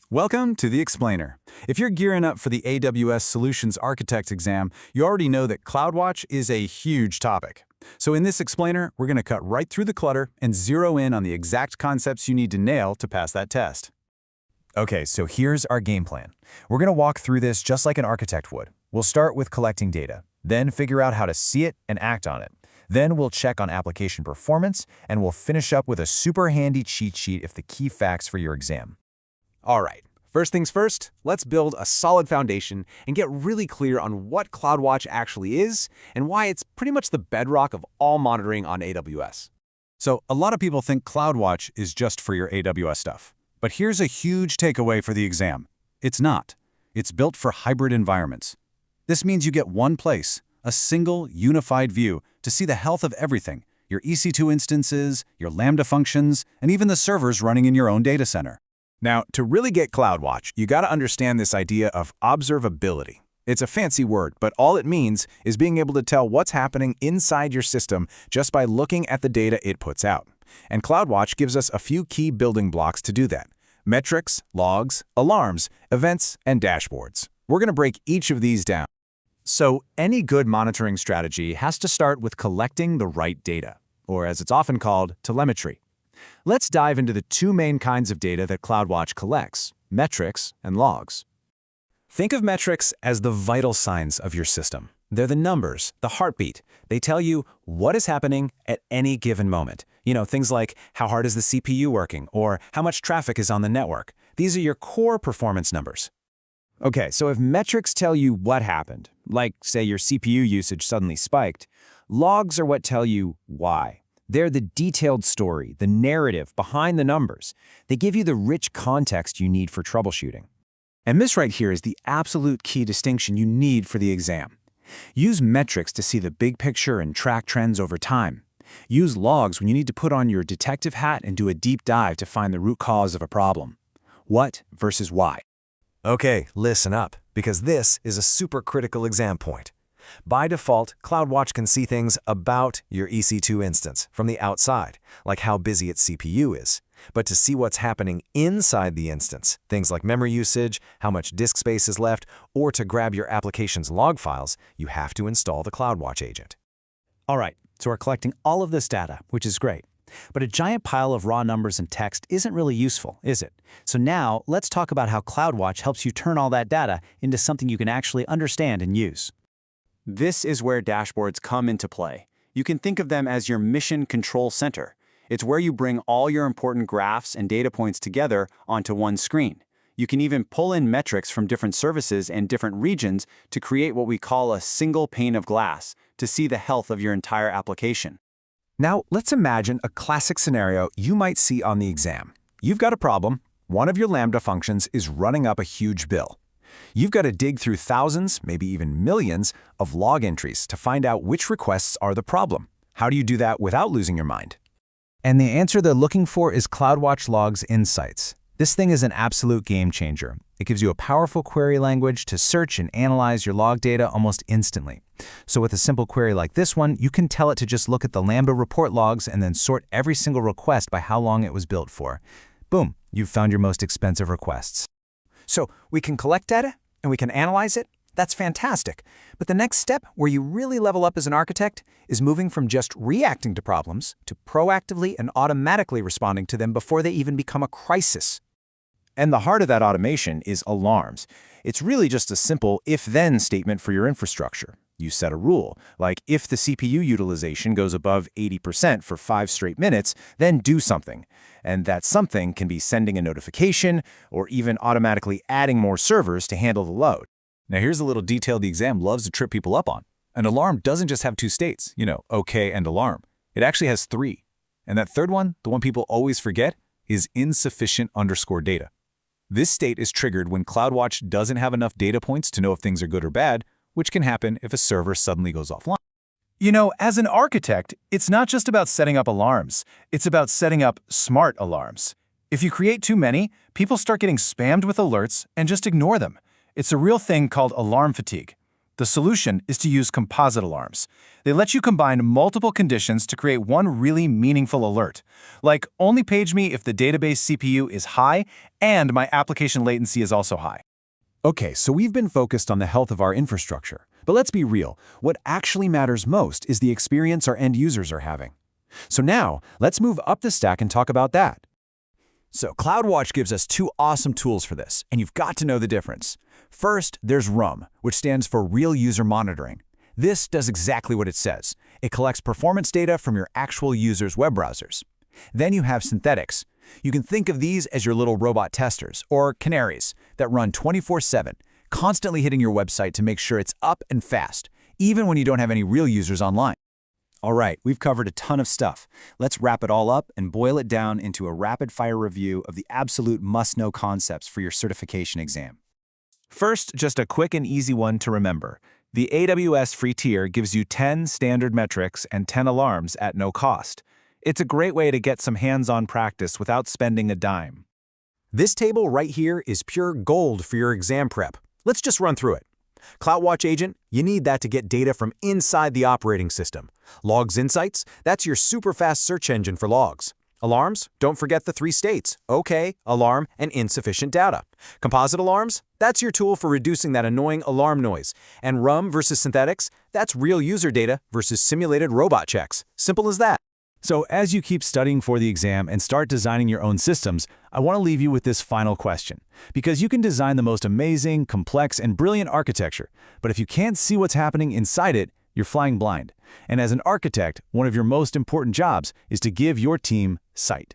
Welcome to the Explainer. If you're gearing up for the AWS Solutions Architect exam, you already know that CloudWatch is a huge topic. So in this Explainer, we're going to cut right through the clutter and zero in on the exact concepts you need to nail to pass that test. Okay, so here's our game plan. We're going to walk through this just like an architect would. We'll start with collecting data, then figure out how to see it and act on it. Then we'll check on application performance, and we'll finish up with a super handy cheat sheet of the key facts for your exam. All right, first things first, let's build a solid foundation and get really clear on what CloudWatch actually is and why it's pretty much the bedrock of all monitoring on AWS. So a lot of people think CloudWatch is just for your AWS stuff. But here's a huge takeaway for the exam. It's not. It's built for hybrid environments. This means you get one place, a single, unified view to see the health of everything, your EC2 instances, your Lambda functions, and even the servers running in your own data center. Now, to really get CloudWatch, you got to understand this idea of observability. It's a fancy word, but all it means is being able to tell what's happening inside your system just by looking at the data it puts out. And CloudWatch gives us a few key building blocks to do that: metrics, logs, alarms, events, and dashboards. We're going to break each of these down. So any good monitoring strategy has to start with collecting the right data, or as it's often called, telemetry. Let's dive into the two main kinds of data that CloudWatch collects: metrics and logs. Think of metrics as the vital signs of your system. They're the numbers, the heartbeat. They tell you what is happening at any given moment. Things like how hard is the CPU working, or how much traffic is on the network. These are your core performance numbers. Okay, so if metrics tell you what happened, like, say, your CPU usage suddenly spiked, logs are what tell you why. They're the detailed story, the narrative behind the numbers. They give you the rich context you need for troubleshooting. And this right here is the absolute key distinction you need for the exam. Use metrics to see the big picture and track trends over time. Use logs when you need to put on your detective hat and do a deep dive to find the root cause of a problem. What versus why? Okay, listen up, because this is a super critical exam point. By default, CloudWatch can see things about your EC2 instance from the outside, like how busy its CPU is. But to see what's happening inside the instance, things like memory usage, how much disk space is left, or to grab your application's log files, you have to install the CloudWatch Agent. All right, so we're collecting all of this data, which is great. But a giant pile of raw numbers and text isn't really useful, is it? So now, let's talk about how CloudWatch helps you turn all that data into something you can actually understand and use. This is where dashboards come into play. You can think of them as your mission control center. It's where you bring all your important graphs and data points together onto one screen. You can even pull in metrics from different services and different regions to create what we call a single pane of glass to see the health of your entire application. Now, let's imagine a classic scenario you might see on the exam. You've got a problem. One of your Lambda functions is running up a huge bill. You've got to dig through thousands, maybe even millions, of log entries to find out which requests are the problem. How do you do that without losing your mind? And the answer they're looking for is CloudWatch Logs Insights. This thing is an absolute game changer. It gives you a powerful query language to search and analyze your log data almost instantly. So with a simple query like this one, you can tell it to just look at the Lambda report logs and then sort every single request by how long it was built for. Boom, you've found your most expensive requests. So we can collect data and we can analyze it. That's fantastic. But the next step, where you really level up as an architect, is moving from just reacting to problems to proactively and automatically responding to them before they even become a crisis. And the heart of that automation is alarms. It's really just a simple if-then statement for your infrastructure. You set a rule, like if the CPU utilization goes above 80% for 5 straight minutes, then do something. And that something can be sending a notification or even automatically adding more servers to handle the load. Now here's a little detail the exam loves to trip people up on. An alarm doesn't just have two states, OK and alarm. It actually has 3. And that third one, the one people always forget, is insufficient_data. This state is triggered when CloudWatch doesn't have enough data points to know if things are good or bad, which can happen if a server suddenly goes offline. As an architect, it's not just about setting up alarms. It's about setting up smart alarms. If you create too many, people start getting spammed with alerts and just ignore them. It's a real thing called alarm fatigue. The solution is to use composite alarms. They let you combine multiple conditions to create one really meaningful alert, like only page me if the database CPU is high and my application latency is also high. Okay, so we've been focused on the health of our infrastructure. But let's be real, what actually matters most is the experience our end users are having. So now, let's move up the stack and talk about that. So CloudWatch gives us two awesome tools for this, and you've got to know the difference. First, there's RUM, which stands for Real User Monitoring. This does exactly what it says. It collects performance data from your actual users' web browsers. Then you have synthetics. You can think of these as your little robot testers, or Canaries, that run 24/7, constantly hitting your website to make sure it's up and fast, even when you don't have any real users online. All right, we've covered a ton of stuff. Let's wrap it all up and boil it down into a rapid-fire review of the absolute must-know concepts for your certification exam. First, just a quick and easy one to remember. The AWS free tier gives you 10 standard metrics and 10 alarms at no cost. It's a great way to get some hands-on practice without spending a dime. This table right here is pure gold for your exam prep. Let's just run through it. CloudWatch Agent, you need that to get data from inside the operating system. Logs Insights, that's your super fast search engine for logs. Alarms, don't forget the 3 states: OK, alarm, and insufficient data. Composite alarms, that's your tool for reducing that annoying alarm noise. And RUM versus synthetics, that's real user data versus simulated robot checks. Simple as that. So as you keep studying for the exam and start designing your own systems, I want to leave you with this final question. Because you can design the most amazing, complex, and brilliant architecture, but if you can't see what's happening inside it, you're flying blind. And as an architect, one of your most important jobs is to give your team sight.